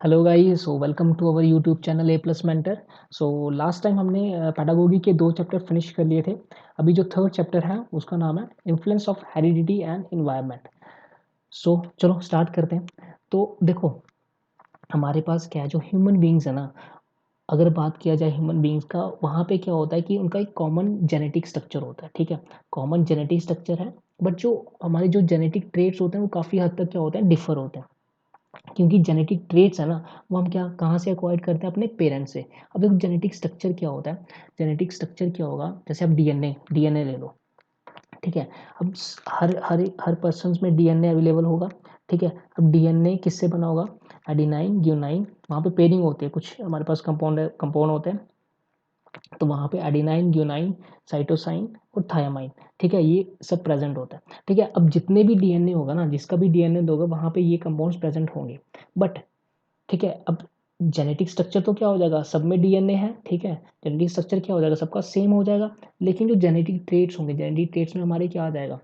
Hello guys, so welcome to our YouTube channel A plus mentor. So last time हमने pedagogy के 2 chapter finish कर लिए थे। अभी जो थर्ड चैप्टर है उसका नाम है influence of heredity and environment. So चलो स्टार्ट करते हैं। तो देखो, हमारे पास क्या है, जो ह्यूमन बींग्स है ना, अगर बात किया जाए ह्यूमन बींग्स का, वहाँ पे क्या होता है कि उनका एक कॉमन जेनेटिक स्ट्रक्चर होता है। ठीक है, कॉमन जेनेटिक स्ट्रक्चर है, बट जो हमारे जो जेनेटिक ट्रेट्स होते हैं वो काफ़ी हद तक क्या होते हैं, डिफर होते हैं। क्योंकि जेनेटिक ट्रेट्स है ना, वो हम क्या कहाँ से एक्वायर्ड करते हैं, अपने पेरेंट्स से। अब देखो जेनेटिक स्ट्रक्चर क्या होता है, जेनेटिक स्ट्रक्चर क्या होगा, जैसे अब डीएनए डीएनए ले लो। ठीक है, अब हर पर्सन में डीएनए अवेलेबल होगा। ठीक है, अब डीएनए किससे बना होगा, एडिनाइन ग्यूनाइन, वहाँ पे पेयरिंग होती है, कुछ हमारे पास कंपाउंड होते हैं। तो वहाँ पे एडिनाइन ग्यूनाइन साइटोसाइन और थायामाइन, ठीक है, ये सब प्रेजेंट होता है। ठीक है, अब जितने भी डीएनए होगा ना, जिसका भी डीएनए दोगे वहाँ पे ये कंपाउंड्स प्रेजेंट होंगे। बट ठीक है, अब जेनेटिक स्ट्रक्चर तो क्या हो जाएगा, सब में डीएनए है। ठीक है, जेनेटिक स्ट्रक्चर क्या हो जाएगा, सबका सेम हो जाएगा। लेकिन जो जेनेटिक ट्रेट्स होंगे, जेनेटिक ट्रेट्स में हमारे क्या आ जाएगा,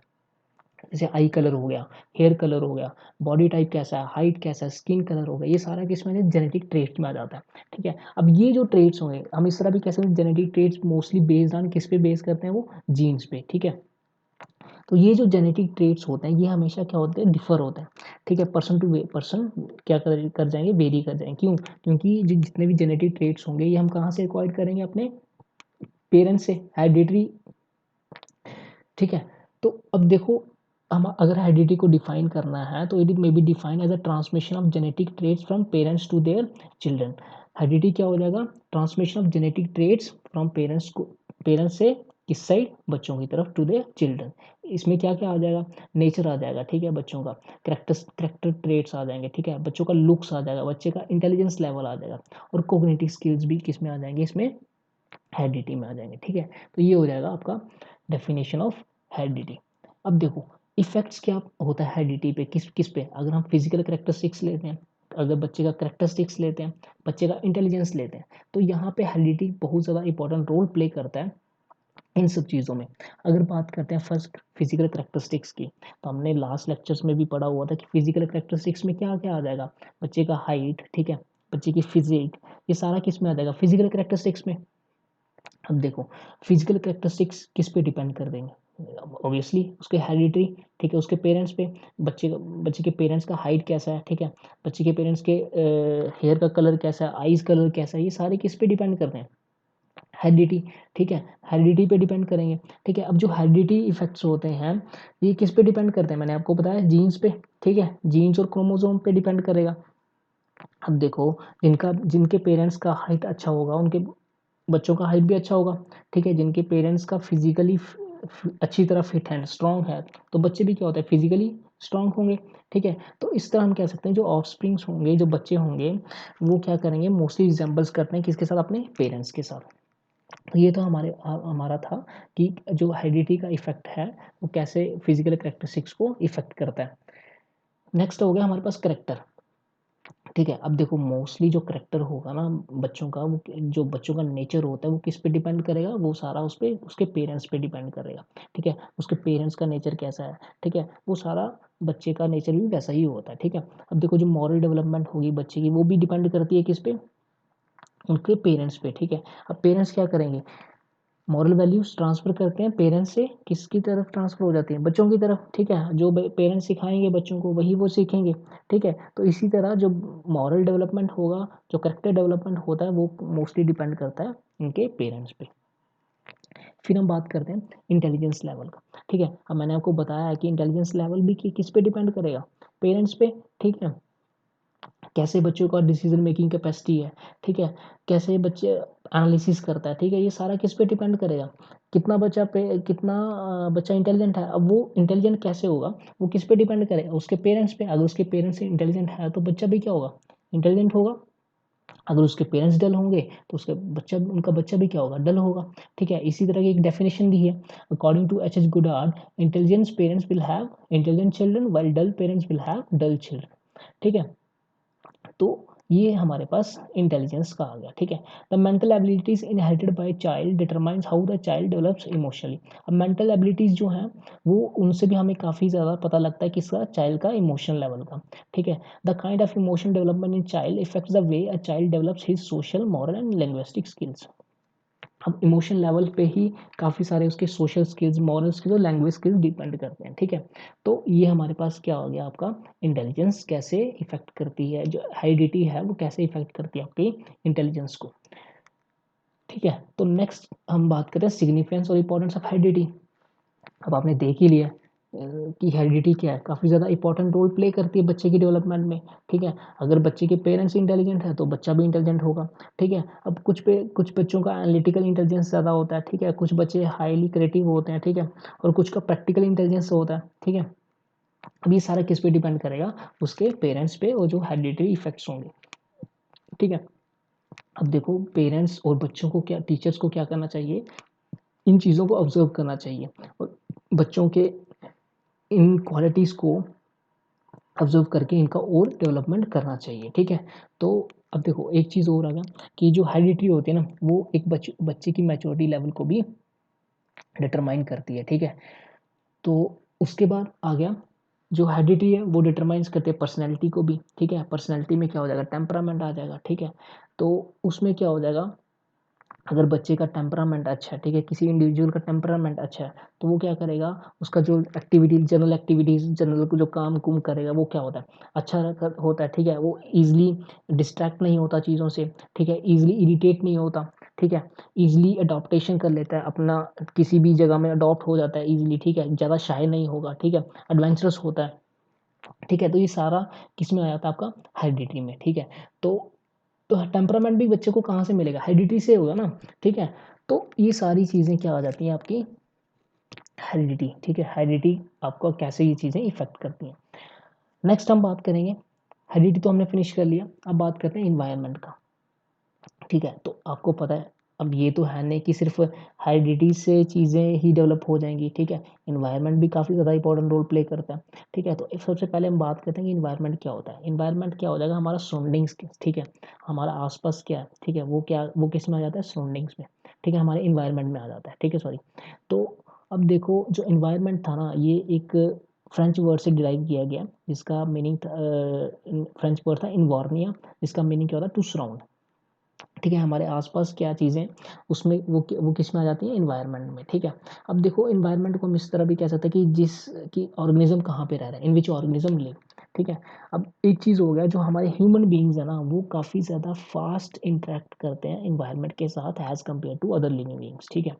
जैसे आई कलर हो गया, हेयर कलर हो गया, बॉडी टाइप कैसा है, हाइट कैसा है, स्किन कलर हो गया, ये सारा किस में जेनेटिक ट्रेट्स में आ जाता है। ठीक है, अब ये जो ट्रेट्स होंगे, हम इस तरह भी कह सकते हैं genetic traits mostly based on किस पे बेस करते हैं, वो जीन्स पे। ठीक है, तो ये जो जेनेटिक ट्रेट्स होते हैं ये हमेशा क्या होते हैं, डिफर होते हैं। ठीक है, पर्सन टू पर्सन क्या कर जाएंगे, वेरी कर जाएंगे। क्यों? क्योंकि जितने भी जेनेटिक ट्रेट्स होंगे ये हम कहाँ से एक्वायर करेंगे, अपने पेरेंट्स से, हेरिडिटरी। ठीक है, तो अब देखो, हम अगर हेरिडिटी को डिफाइन करना है तो it may be define as a transmission of genetic traits from parents to their children. Heredity क्या हो जाएगा, transmission of genetic traits from parents से किस साइड, बच्चों की तरफ, टू देयर चिल्ड्रन। इसमें क्या क्या आ जाएगा, नेचर आ जाएगा। ठीक है, बच्चों का करेक्टर ट्रेट्स आ जाएंगे। ठीक है, बच्चों का लुक्स आ जाएगा, बच्चे का इंटेलिजेंस लेवल आ जाएगा, और कोग्निटिव स्किल्स भी किस में आ जाएंगे, इसमें हेरिडिटी में आ जाएंगे। ठीक है, तो ये हो जाएगा आपका डेफिनेशन ऑफ हेरिडिटी। अब देखो, इफेक्ट्स क्या होता है हेरिडिटी पे, किस किस पे, अगर हम फिजिकल करेक्टरिस्टिक्स लेते हैं, अगर बच्चे का करेक्टरिस्टिक्स लेते हैं, बच्चे का इंटेलिजेंस लेते हैं, तो यहाँ पे हेरिडिटी बहुत ज़्यादा इंपॉर्टेंट रोल प्ले करता है इन सब चीज़ों में। अगर बात करते हैं फर्स्ट फिजिकल करेक्टरिस्टिक्स की, तो हमने लास्ट लेक्चर्स में भी पढ़ा हुआ था कि फिजिकल करेक्टरिस्टिक्स में क्या क्या आ जाएगा, बच्चे का हाइट, ठीक है, बच्चे की फिजिक, ये सारा किस में आ जाएगा, फिजिकल करेक्टरिस्टिक्स में। अब देखो, फिजिकल करेक्टरिस्टिक्स किस पे डिपेंड कर देंगे, ऑब्वियसली उसके हेरिडिटरी। ठीक है, उसके पेरेंट्स पे, बच्चे के पेरेंट्स का हाइट कैसा है, ठीक है, बच्चे के पेरेंट्स के हेयर का कलर कैसा है, आईज कलर कैसा है, ये सारे किस पे डिपेंड करते हैं, हेरिडिटी। ठीक है, हेरिडिटी पे डिपेंड करेंगे। ठीक है, अब जो हेरिडिटी इफेक्ट्स होते हैं ये किस पे डिपेंड करते हैं, मैंने आपको बताया जीन्स पे। ठीक है, जीन्स और क्रोमोसोम पे डिपेंड करेगा। अब देखो, जिनके पेरेंट्स का हाइट अच्छा होगा उनके बच्चों का हाइट भी अच्छा होगा। ठीक है, जिनके पेरेंट्स का फिजिकली अच्छी तरह फिट है, स्ट्रांग है, तो बच्चे भी क्या होता है, फिजिकली स्ट्रांग होंगे। ठीक है, तो इस तरह हम कह सकते हैं जो ऑफ स्प्रिंग्स होंगे, जो बच्चे होंगे, वो क्या करेंगे, मोस्टली रिजेंबल्स करते हैं किसके साथ, अपने पेरेंट्स के साथ। तो ये तो हमारा था कि जो हेरिडिटी का इफेक्ट है वो कैसे फिजिकल करेक्टरिस्टिक्स को इफेक्ट करता है। नेक्स्ट हो गया हमारे पास करेक्टर। ठीक है, अब देखो मोस्टली जो करेक्टर होगा ना बच्चों का, वो जो बच्चों का नेचर होता है वो किस पे डिपेंड करेगा, वो सारा उस पे उसके पेरेंट्स पे डिपेंड करेगा। ठीक है, उसके पेरेंट्स का नेचर कैसा है, ठीक है, वो सारा बच्चे का नेचर भी वैसा ही होता है। ठीक है, अब देखो जो मॉरल डेवलपमेंट होगी बच्चे की, वो भी डिपेंड करती है किस पे, उनके पेरेंट्स पे। ठीक है, अब पेरेंट्स क्या करेंगे, मॉरल वैल्यूज ट्रांसफर करते हैं पेरेंट्स से, किसकी तरफ ट्रांसफर हो जाती है, बच्चों की तरफ। ठीक है, जो पेरेंट्स सिखाएंगे बच्चों को वही वो सीखेंगे। ठीक है, तो इसी तरह जो मॉरल डेवलपमेंट होगा, जो करेक्टर डेवलपमेंट होता है, वो मोस्टली डिपेंड करता है इनके पेरेंट्स पे। फिर हम बात करते हैं इंटेलिजेंस लेवल का। ठीक है, अब मैंने आपको बताया है कि इंटेलिजेंस लेवल भी किस पे डिपेंड करेगा, पेरेंट्स पे। ठीक है, कैसे बच्चों का डिसीजन मेकिंग कैपेसिटी है, ठीक है, कैसे बच्चे एनालिसिस करता है, ठीक है, ये सारा किस पे डिपेंड करेगा, कितना बच्चा इंटेलिजेंट है। अब वो इंटेलिजेंट कैसे होगा, वो किस पे डिपेंड करेगा, उसके पेरेंट्स पे। अगर उसके पेरेंट्स इंटेलिजेंट है तो बच्चा भी क्या होगा, इंटेलिजेंट होगा। अगर उसके पेरेंट्स डल होंगे तो उनका बच्चा भी क्या होगा, डल होगा। ठीक है, इसी तरह की एक डेफिनेशन दी है, according to H H Goddard, intelligence parents will have intelligent children while dull parents will have dull children. ठीक है, तो ये हमारे पास इंटेलिजेंस का आ गया, ठीक है। The mental abilities inherited by child determines how the child develops emotionally. अब मेंटल एबिलिटीज जो हैं वो उनसे भी हमें काफ़ी ज़्यादा पता लगता है किसका, चाइल्ड का इमोशन लेवल का, ठीक है। The kind of emotion development in child effects the way a child develops his social, moral and linguistic skills. अब इमोशन लेवल पे ही काफ़ी सारे उसके सोशल स्किल्स, मॉरल स्किल्स और लैंग्वेज स्किल्स डिपेंड करते हैं, ठीक है। तो ये हमारे पास क्या हो गया आपका, इंटेलिजेंस कैसे इफेक्ट करती है, जो हेरिडिटी है वो कैसे इफेक्ट करती है आपकी इंटेलिजेंस को, ठीक है। तो नेक्स्ट हम बात करते हैं सिग्निफिकेंस और इंपॉर्टेंस ऑफ हेरिडिटी। अब आपने देख ही लिया कि हेरिडिटी क्या है, काफ़ी ज़्यादा इंपॉर्टेंट रोल प्ले करती है बच्चे की डेवलपमेंट में, ठीक है। अगर बच्चे के पेरेंट्स इंटेलिजेंट है तो बच्चा भी इंटेलिजेंट होगा, ठीक है। अब कुछ बच्चों का एनालिटिकल इंटेलिजेंस ज़्यादा होता है, ठीक है, कुछ बच्चे हाईली क्रिएटिव होते हैं, ठीक है, और कुछ का प्रैक्टिकल इंटेलिजेंस होता है, ठीक है। अब ये सारा किस पे डिपेंड करेगा, उसके पेरेंट्स पे और जो हेरिडिटरी इफेक्ट्स होंगे, ठीक है। अब देखो पेरेंट्स और बच्चों को क्या, टीचर्स को क्या करना चाहिए, इन चीज़ों को ऑब्जर्व करना चाहिए और बच्चों के इन क्वालिटीज़ को ऑब्जर्व करके इनका और डेवलपमेंट करना चाहिए, ठीक है। तो अब देखो एक चीज़ और आ गया कि जो हेरिडिटरी होती है ना वो एक बच्चे की मैच्योरिटी लेवल को भी डिटरमाइन करती है, ठीक है। तो उसके बाद आ गया जो हेरिडिटी है वो डिटरमाइंस करते हैं पर्सनैलिटी को भी, ठीक है। पर्सनैलिटी में क्या हो जाएगा, टेम्परामेंट आ जाएगा, ठीक है। तो उसमें क्या हो जाएगा, अगर बच्चे का टेम्परामेंट अच्छा है, ठीक है, किसी इंडिविजुअल का टेम्परामेंट अच्छा है तो वो क्या करेगा, उसका जो एक्टिविटीज़ जनरल को जो काम कुम करेगा वो क्या होता है, अच्छा होता है, ठीक है। वो ईजिली डिस्ट्रैक्ट नहीं होता चीज़ों से, ठीक है, ईजिली इरिटेट नहीं होता, ठीक है, ईजिली अडॉप्टेशन कर लेता है अपना, किसी भी जगह में अडॉप्ट हो जाता है ईजिली, ठीक है, ज़्यादा शाय नहीं होगा, ठीक है, एडवेंचरस होता है, ठीक है। तो ये सारा किस में आ जाता है आपका, हेरिडिटी में, ठीक है। तो टेम्परामेंट भी बच्चे को कहाँ से मिलेगा, हेरिडिटी से होगा ना, ठीक है। तो ये सारी चीज़ें क्या आ जाती हैं आपकी हेरिडिटी, ठीक है। हेरिडिटी आपको कैसे ये चीज़ें इफेक्ट करती हैं। नेक्स्ट हम बात करेंगे, हेरिडिटी तो हमने फिनिश कर लिया, अब बात करते हैं इन्वायरमेंट का, ठीक है। तो आपको पता है अब ये तो है नहीं कि सिर्फ हेरिडिटी से चीज़ें ही डेवलप हो जाएंगी, ठीक है। इन्वायरमेंट भी काफ़ी ज़्यादा इंपॉर्टेंट रोल प्ले करता है, ठीक है। तो सबसे पहले हम बात करते हैं कि इन्वायरमेंट क्या होता है। इन्वायरमेंट क्या हो जाएगा, हमारा सराउंडिंग्स, ठीक है, हमारा आसपास क्या है, ठीक है, वो किस में आ जाता है, सराउंडिंग्स में, ठीक है, हमारे इन्वायरमेंट में आ जाता है, ठीक है, सॉरी। तो अब देखो जो इन्वायरमेंट था ना ये एक फ्रेंच वर्ड से डिराइव किया गया जिसका मीनिंग फ्रेंच वर्ड था इन्वार्निया, जिसका मीनिंग क्या होता है, टू सराउंड, ठीक है। हमारे आसपास क्या चीज़ें उसमें वो किस में आ जाती हैं, इन्वायरमेंट में, ठीक है। अब देखो इन्वायरमेंट को हम इस तरह भी कह सकते हैं कि जिस कि ऑर्गेनिज्म कहाँ पे रह रहा है, इन विच ऑर्गेनिज्म लिव, ठीक है। अब एक चीज़ हो गया जो हमारे ह्यूमन बींग्स है ना वो काफ़ी ज़्यादा फास्ट इंटरेक्ट करते हैं इन्वायरमेंट के साथ as compare to other living beings, ठीक है।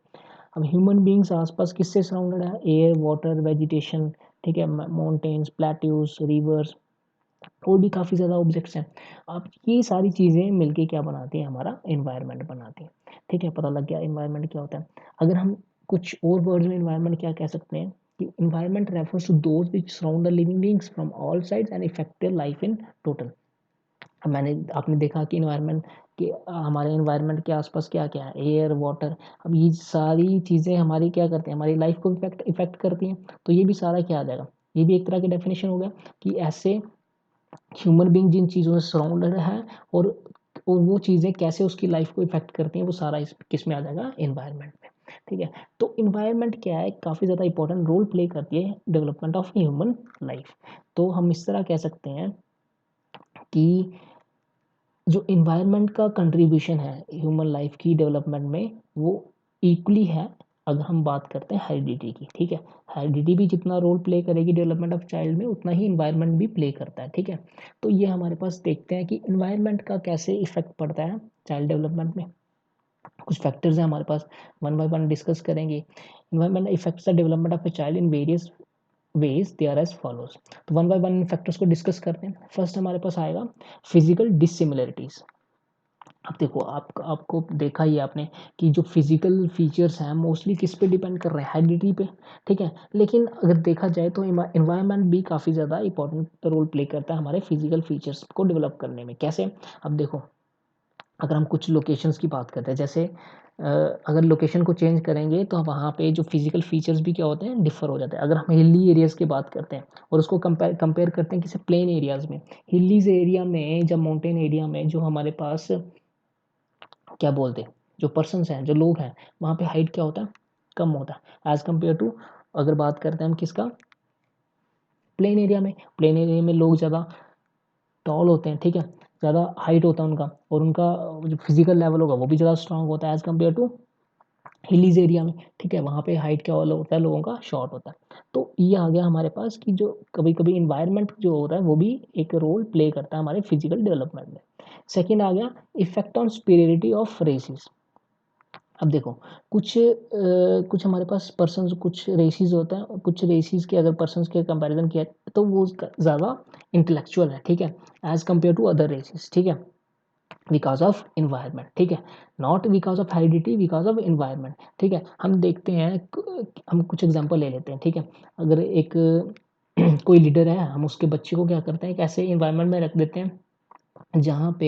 अब ह्यूमन बींग्स आसपास किससे सराउंडेड है, एयर, वाटर, वेजिटेशन, ठीक है, माउंटेन्स, प्लेट्यूज, रिवर्स और भी काफ़ी ज़्यादा ऑब्जेक्ट्स हैं। अब ये सारी चीज़ें मिलके क्या बनाती हैं, हमारा एनवायरनमेंट बनाती हैं, ठीक है। पता लग गया एनवायरनमेंट क्या होता है। अगर हम कुछ और वर्ड्स में एनवायरनमेंट क्या कह सकते हैं कि environment refers to those which surround the living beings from all sides and affect their life in total. अब आपने देखा कि इन्वायरमेंट के हमारे इन्वायरमेंट के आसपास क्या-क्या है, एयर, वाटर। अब ये सारी चीज़ें हमारी क्या करती हैं, हमारी लाइफ को इफेक्ट इफेक्ट करती हैं। तो ये भी सारा क्या आ जाएगा, ये भी एक तरह की डेफिनेशन हो गया कि ऐसे ह्यूमन बीइंग जिन चीज़ों से सराउंडेड है और वो चीज़ें कैसे उसकी लाइफ को इफ़ेक्ट करती हैं वो सारा इस किस में आ जाएगा, एनवायरनमेंट में, ठीक है। तो एनवायरनमेंट क्या है, काफ़ी ज़्यादा इंपॉर्टेंट रोल प्ले करती है डेवलपमेंट ऑफ ह्यूमन लाइफ। तो हम इस तरह कह सकते हैं कि जो एनवायरनमेंट का कंट्रीब्यूशन है ह्यूमन लाइफ की डेवलपमेंट में वो इक्वली है अगर हम बात करते हैं हेरिडिटी की, ठीक है। हेरिडिटी भी जितना रोल प्ले करेगी डेवलपमेंट ऑफ चाइल्ड में उतना ही एनवायरनमेंट भी प्ले करता है, ठीक है। तो ये हमारे पास देखते हैं कि एनवायरनमेंट का कैसे इफेक्ट पड़ता है चाइल्ड डेवलपमेंट में। कुछ फैक्टर्स हैं हमारे पास, वन बाय वन डिस्कस करेंगे। Environment affects the development of a child in various ways, they are as follows. तो वन बाय वन फैक्टर्स को डिस्कस करते हैं। फर्स्ट हमारे पास आएगा फिजिकल डिसिमिलरिटीज। अब देखो आपको देखा ही है आपने कि जो फिजिकल फीचर्स हैं मोस्टली किस पे डिपेंड कर रहे हैं, हेरिडिटी पे, ठीक है। लेकिन अगर देखा जाए तो इन्वायरमेंट भी काफ़ी ज़्यादा इंपॉर्टेंट रोल प्ले करता है हमारे फिजिकल फीचर्स को डेवलप करने में। कैसे, अब देखो अगर हम कुछ लोकेशंस की बात करते हैं, जैसे अगर लोकेशन को चेंज करेंगे तो वहाँ पे जो फिजिकल फीचर्स भी क्या होते हैं, डिफर हो जाते हैं। अगर हम हिली एरियाज़ की बात करते हैं और उसको कंपेयर करते हैं किसी प्लेन एरियाज़ में, हिलीज एरिया में, जब माउंटेन एरिया में जो हमारे पास क्या बोलते हैं, जो पर्सन्स हैं, जो लोग हैं, वहाँ पे हाइट क्या होता है, कम होता है एज़ कम्पेयर टू, अगर बात करते हैं हम किसका, प्लेन एरिया में। प्लेन एरिया में लोग ज़्यादा टॉल होते हैं, ठीक है, ज़्यादा हाइट होता है उनका, और उनका जो फिजिकल लेवल होगा वो भी ज़्यादा स्ट्रांग होता है एज़ कम्पेयर टू हिलीज एरिया में, ठीक है, वहाँ पे हाइट क्या वाला होता है, लोगों का शॉर्ट होता है। तो ये आ गया हमारे पास कि जो कभी कभी इन्वायरमेंट जो होता है वो भी एक रोल प्ले करता है हमारे फिजिकल डेवलपमेंट में। सेकेंड आ गया effect on superiority of races. अब देखो, कुछ हमारे पास पर्सन्स, कुछ रेसिस होता है, कुछ रेसिस के अगर पर्सन्स के कंपैरिजन किया तो वो ज़्यादा इंटेलेक्चुअल है, ठीक है, as compare to other races, ठीक है, बिकॉज ऑफ इन्वायरमेंट, ठीक है, not because of heredity, because of environment, ठीक है। हम देखते हैं, हम कुछ एग्जांपल ले लेते हैं, ठीक है। अगर एक कोई लीडर है, हम उसके बच्चे को क्या करते हैं, एक ऐसे इन्वायरमेंट में रख देते हैं जहाँ पे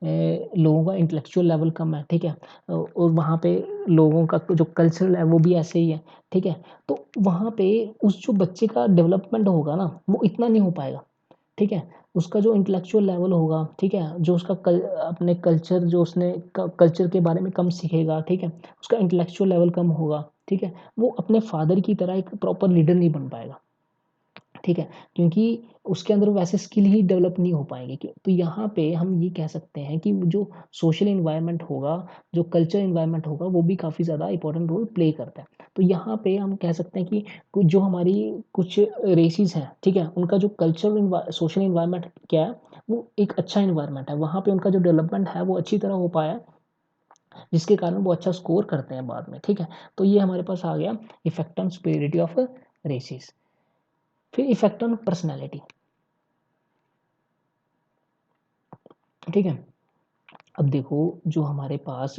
लोगों का इंटेलेक्चुअल लेवल कम है, ठीक है, और वहाँ पे लोगों का जो कल्चरल है वो भी ऐसे ही है, ठीक है। तो वहाँ पे उस जो बच्चे का डेवलपमेंट होगा ना, वो इतना नहीं हो पाएगा, ठीक है। उसका जो इंटेलेक्चुअल लेवल होगा, ठीक है, जो उसका अपने कल्चर, जो उसने कल्चर के बारे में कम सीखेगा, ठीक है, उसका इंटेलेक्चुअल लेवल कम होगा, ठीक है, वो अपने फादर की तरह एक प्रॉपर लीडर नहीं बन पाएगा, ठीक है, क्योंकि उसके अंदर वैसे स्किल ही डेवलप नहीं हो पाएंगे। तो यहाँ पे हम ये कह सकते हैं कि जो सोशल इन्वायरमेंट होगा, जो कल्चर इन्वायरमेंट होगा, वो भी काफ़ी ज़्यादा इंपॉर्टेंट रोल प्ले करता है। तो यहाँ पे हम कह सकते हैं कि जो हमारी कुछ रेसिस हैं, ठीक है, उनका जो कल्चर सोशल इन्वायरमेंट क्या है, वो एक अच्छा इन्वायरमेंट है, वहाँ पे उनका जो डेवलपमेंट है वो अच्छी तरह हो पाया है, जिसके कारण वो अच्छा स्कोर करते हैं बाद में, ठीक है। तो ये हमारे पास आ गया effect on superiority of races. फिर इफेक्ट ऑन पर्सनैलिटी, ठीक है। अब देखो, जो हमारे पास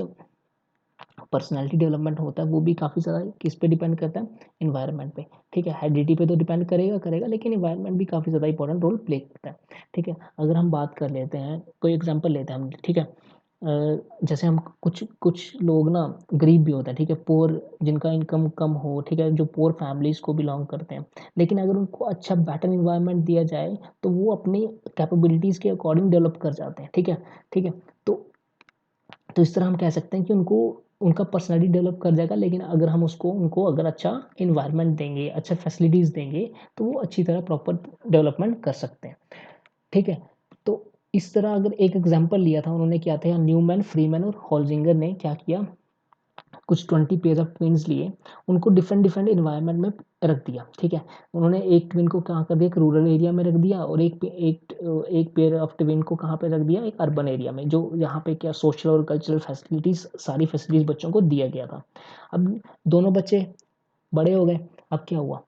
पर्सनैलिटी डेवलपमेंट होता है वो भी काफ़ी ज़्यादा किस पे डिपेंड करता है, इन्वायरमेंट पे, ठीक है। हेरिडिटी पे तो डिपेंड करेगा करेगा, लेकिन इन्वायरमेंट भी काफ़ी ज़्यादा इंपॉर्टेंट रोल प्ले करता है, ठीक है। अगर हम बात कर लेते हैं, कोई एग्जांपल लेते हैं हम, ठीक है, जैसे हम कुछ कुछ लोग ना गरीब भी होते हैं, ठीक है, पोर, जिनका इनकम कम हो, ठीक है, जो पोर फैमिलीज़ को बिलोंग करते हैं, लेकिन अगर उनको अच्छा बेटर इन्वायरमेंट दिया जाए तो वो अपनी कैपेबिलिटीज़ के अकॉर्डिंग डेवलप कर जाते हैं, ठीक है, ठीक है। तो इस तरह हम कह सकते हैं कि उनको, उनका पर्सनैलिटी डेवलप कर जाएगा, लेकिन अगर हम उसको उनको अगर अच्छा इन्वायरमेंट देंगे, अच्छा फैसिलिटीज़ देंगे, तो वो अच्छी तरह प्रॉपर डेवलपमेंट कर सकते हैं, ठीक है। तो इस तरह अगर एक एग्जांपल लिया था उन्होंने, क्या था, न्यूमैन, फ्रीमैन और होल्जिंगर ने क्या किया, कुछ 20 पेयर ऑफ ट्विन्स लिए, उनको डिफरेंट डिफरेंट इन्वायरमेंट में रख दिया, ठीक है। उन्होंने एक ट्विन को कहाँ कर दिया, एक रूरल एरिया में रख दिया, और एक पेयर ऑफ ट्विन को कहाँ पे रख दिया, एक अर्बन एरिया में, जो यहाँ पे क्या सोशल और कल्चरल फैसिलिटीज़, सारी फैसिलिटीज़ बच्चों को दिया गया था। अब दोनों बच्चे बड़े हो गए, अब क्या हुआ,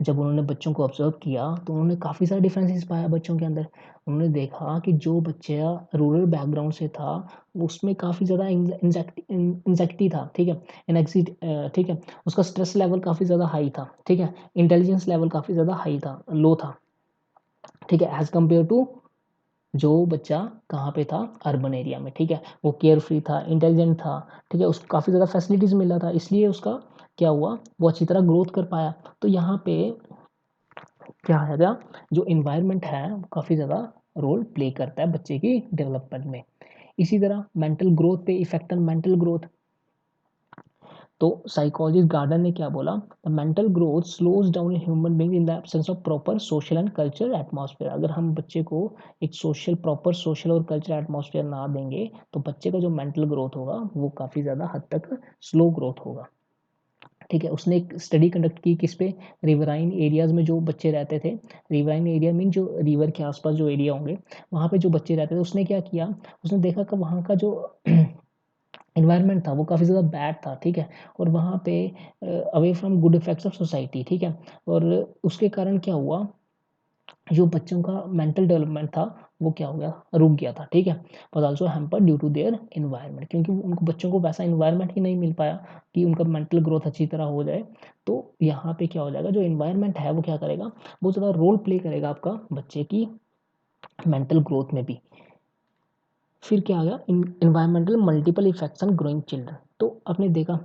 जब उन्होंने बच्चों को ऑब्जर्व किया तो उन्होंने काफ़ी सारे डिफरेंसेस पाया बच्चों के अंदर। उन्होंने देखा कि जो बच्चा रूरल बैकग्राउंड से था, उसमें काफ़ी ज़्यादा एंग्जाइटी था, ठीक है, ठीक है, उसका स्ट्रेस लेवल काफ़ी ज़्यादा हाई था, ठीक है, इंटेलिजेंस लेवल काफ़ी ज़्यादा हाई था, लो था, ठीक है, एज़ कम्पेयर टू जो बच्चा कहाँ पे था, अर्बन एरिया में, ठीक है, वो केयर फ्री था, इंटेलिजेंट था, ठीक है, उसको काफ़ी ज़्यादा फैसिलिटीज़ मिल रहा था, इसलिए उसका क्या हुआ, वो अच्छी तरह ग्रोथ कर पाया। तो यहाँ पे क्या आएगा, जो इन्वायरमेंट है वो काफ़ी ज़्यादा रोल प्ले करता है बच्चे की डेवलपमेंट में। इसी तरह मेंटल ग्रोथ पे इफेक्ट ऑन मेंटल ग्रोथ, तो साइकोलॉजिस्ट गार्डन ने क्या बोला, the mental growth slows down in human being in the absence of proper social and cultural atmosphere. अगर हम बच्चे को एक प्रॉपर सोशल और कल्चरल एटमॉस्फेयर ना देंगे तो बच्चे का जो मेंटल ग्रोथ होगा वो काफ़ी ज़्यादा हद तक स्लो ग्रोथ होगा, ठीक है। उसने एक स्टडी कंडक्ट की किस पे, रिवराइन एरियाज़ में जो बच्चे रहते थे, रिवराइन एरिया मीन जो रिवर के आसपास जो एरिया होंगे, वहाँ पे जो बच्चे रहते थे, उसने क्या किया, उसने देखा कि वहाँ का जो इन्वायरमेंट था वो काफ़ी ज़्यादा बैड था, ठीक है, और वहाँ पे away from good effects of society, ठीक है, और उसके कारण क्या हुआ, जो बच्चों का मेंटल डेवलपमेंट था वो क्या हो गया, रुक गया था, ठीक है, but also hampered due to their environment, क्योंकि उनको बच्चों को वैसा इन्वायरमेंट ही नहीं मिल पाया कि उनका मेंटल ग्रोथ अच्छी तरह हो जाए। तो यहाँ पे क्या हो जाएगा, जो इन्वायरमेंट है वो क्या करेगा, बहुत ज़्यादा रोल प्ले करेगा आपका बच्चे की मेंटल ग्रोथ में भी। फिर क्या आ गया, environmental multiple effects on growing children. तो आपने देखा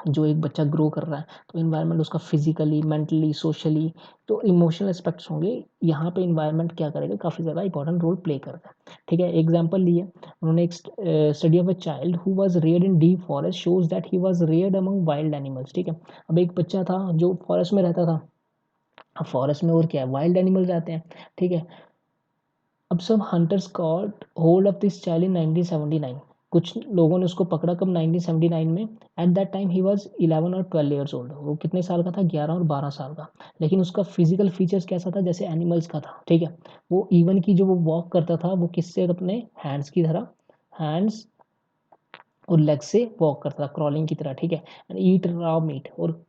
जो एक बच्चा ग्रो कर रहा है तो इन्वायरमेंट उसका फिजिकली, मेंटली, सोशली, तो इमोशनल एस्पेक्ट्स होंगे, यहाँ पे इन्वायरमेंट क्या करेगा, काफ़ी ज़्यादा इंपॉर्टेंट रोल प्ले करता है। ठीक है, एग्जाम्पल लिए उन्होंने, एक study of a child who was reared in deep forest shows that he was reared among wild animals. ठीक है, अब एक बच्चा था जो फॉरेस्ट में रहता था। अब फॉरेस्ट में और क्या है, वाइल्ड एनिमल रहते हैं। ठीक है, अब सब hunters got hold of this child in 1979। कुछ लोगों ने उसको पकड़ा कब, 1979 में। At that time he was 11 और 12 ईयर्स ओल्ड। वो कितने साल का था, 11 और 12 साल का। लेकिन उसका फिजिकल फीचर्स कैसा था, जैसे एनिमल्स का था। ठीक है, वो इवन की जो वो वॉक करता था वो किससे, अपने हैंड्स की तरह, हैंड्स और लेग से वॉक करता था, क्रॉलिंग की तरह। ठीक है, एंड ईट रॉ मीट, और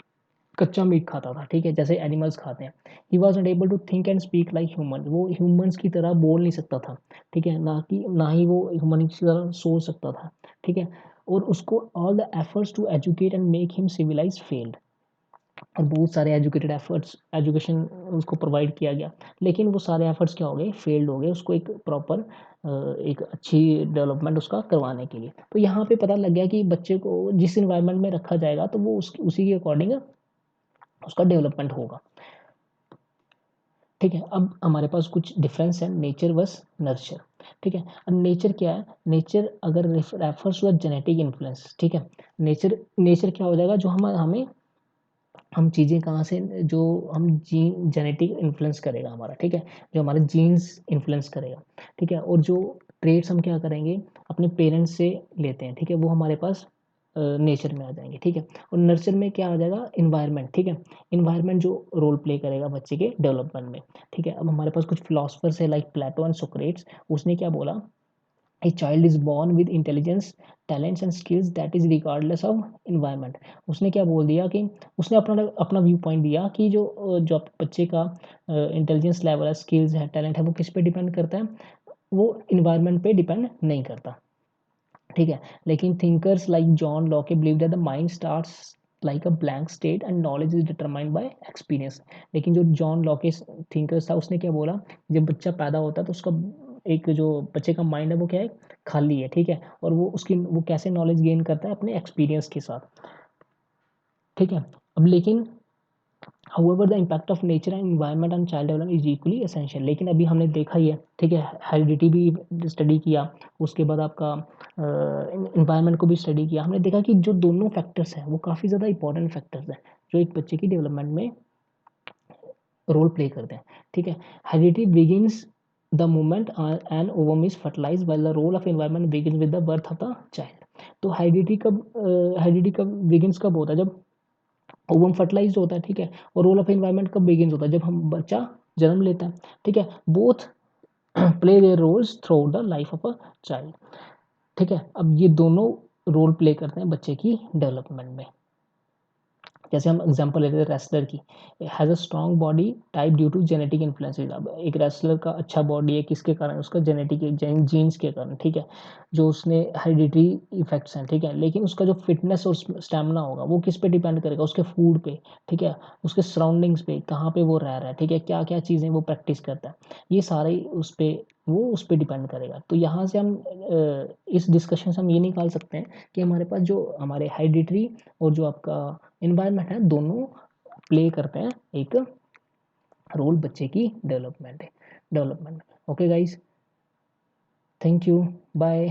कच्चा मीट खाता था। ठीक है, जैसे एनिमल्स खाते हैं। He was not able to think and speak like human. वो ह्यूमंस की तरह बोल नहीं सकता था। ठीक है, ना ही वो ह्यूमन की तरह सोच सकता था। ठीक है, और उसको all the efforts to educate and make him civilize failed. और बहुत सारे एजुकेटेड एफर्ट्स, एजुकेशन उसको प्रोवाइड किया गया, लेकिन वो सारे एफर्ट्स क्या हो गए, फेल्ड हो गए उसको एक प्रॉपर, एक अच्छी डेवलपमेंट उसका करवाने के लिए। तो यहाँ पे पता लग गया कि बच्चे को जिस इन्वायरमेंट में रखा जाएगा तो वो उसी के अकॉर्डिंग उसका डेवलपमेंट होगा। ठीक है, अब हमारे पास कुछ डिफरेंस है, नेचर वर्स नर्चर। ठीक है, अब नेचर क्या है, नेचर अगर रेफर्स टू जेनेटिक इन्फ्लुएंस। ठीक है, नेचर नेचर क्या हो जाएगा, जो हमें हम चीज़ें कहाँ से, जो हम जीन जेनेटिक इन्फ्लुएंस करेगा हमारा। ठीक है, जो हमारे जीन्स इन्फ्लुएंस करेगा। ठीक है, और जो ट्रेड्स हम क्या करेंगे, अपने पेरेंट्स से लेते हैं। ठीक है, वो हमारे पास नेचर में आ जाएंगे। ठीक है, और नर्चर में क्या आ जाएगा, इन्वायरमेंट। ठीक है, इन्वायरमेंट जो रोल प्ले करेगा बच्चे के डेवलपमेंट में। ठीक है, अब हमारे पास कुछ फिलोसफर्स है लाइक प्लेटो एंड सोक्रेट्स। उसने क्या बोला, A child is born with intelligence, talents and skills that is regardless of environment। उसने क्या बोल दिया कि उसने अपना अपना व्यू पॉइंट दिया कि जो बच्चे का इंटेलिजेंस लेवल है, स्किल्स है, टैलेंट है, वो किस पे डिपेंड करता है, वो इन्वायरमेंट पे डिपेंड नहीं करता। ठीक है, लेकिन thinkers like John Locke believe that the mind starts like a blank state and knowledge is determined by experience. लेकिन जो जॉन लॉके थिंकर्स था, उसने क्या बोला, जब बच्चा पैदा होता है तो उसका एक जो बच्चे का माइंड है वो क्या है, खाली है। ठीक है, और वो कैसे नॉलेज गेन करता है, अपने एक्सपीरियंस के साथ। ठीक है, अब लेकिन however the impact of nature and environment and child development is equally essential. लेकिन अभी हमने देखा ही है। ठीक है, हेरिडिटी भी स्टडी किया, उसके बाद आपका इन्वायरमेंट को भी स्टडी किया। हमने देखा कि जो दोनों फैक्टर्स हैं वो काफ़ी ज़्यादा इंपॉर्टेंट फैक्टर्स हैं जो एक बच्चे की डेवलपमेंट में रोल प्ले करते हैं। ठीक है, heredity begins the moment an ovum is fertilize well the role of environment begins with the birth of the child. तो हेरिडिटी कब बिगिंस कब होता है, जब ओवम फर्टिलाइज होता है। ठीक है, और रोल ऑफ एनवायरनमेंट कब बिगिंस होता है, जब हम बच्चा जन्म लेता है। ठीक है, both play their roles through the life of a child. ठीक है, अब ये दोनों रोल प्ले करते हैं बच्चे की डेवलपमेंट में। जैसे हम एग्जांपल लेते हैं रेसलर की, has a strong body type due to genetic influences. अब एक रेसलर का अच्छा बॉडी है किसके कारण, उसका जेनेटिक जीन्स के कारण। ठीक है, जो उसने हेरिडिटरी इफेक्ट्स हैं। ठीक है, लेकिन उसका जो फिटनेस और स्टेमिना होगा वो किस पे डिपेंड करेगा, उसके फूड पे। ठीक है, उसके सराउंडिंग्स पे, कहाँ पे वो रह रहा है। ठीक है, क्या क्या चीज़ें वो प्रैक्टिस करता है, ये सारे उस पर डिपेंड करेगा। तो यहाँ से हम इस डिस्कशन से हम ये निकाल सकते हैं कि हमारे पास जो हमारे हेरिडिटरी और जो आपका इन्वायरमेंट है, दोनों प्ले करते हैं एक रोल बच्चे की डेवलपमेंट में। Okay guys, thank you, bye.